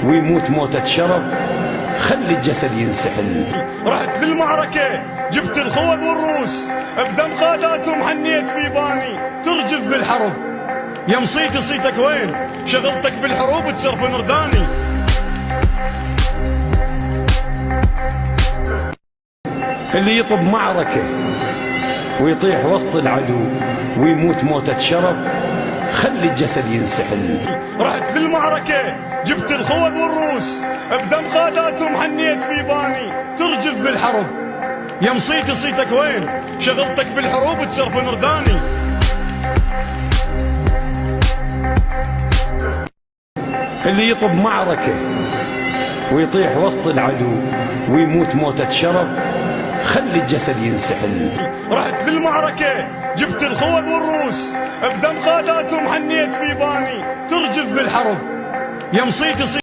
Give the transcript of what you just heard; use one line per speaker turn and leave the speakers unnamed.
ويموت موتة شرف، خلي الجسد ينسحل.
رحت للمعركة جبت الخوذ والروس، بدم قاداتهم حنيت بيباني ترجف بالحرب. يا مصيتي صيتك وين؟ شغلتك بالحروب تصرف نرداني.
اللي يطب معركة ويطيح وسط العدو ويموت موتة شرف، خلي الجسد ينسحل.
رحت للمعركة جبت الخوذ والروس، بدم قاداتهم حنيت بيباني ترجف بالحرب. يا مصيتي صيتك وين؟ شغلتك بالحروب تصرف نرداني.
اللي يطب معركة ويطيح وسط العدو ويموت موتة شرف، خلي الجسد ينسحل.
رحت للمعركة جبت الخوذ والروس، بدم قاداتهم حنيت بيباني ترجف بالحرب. يا مصيتي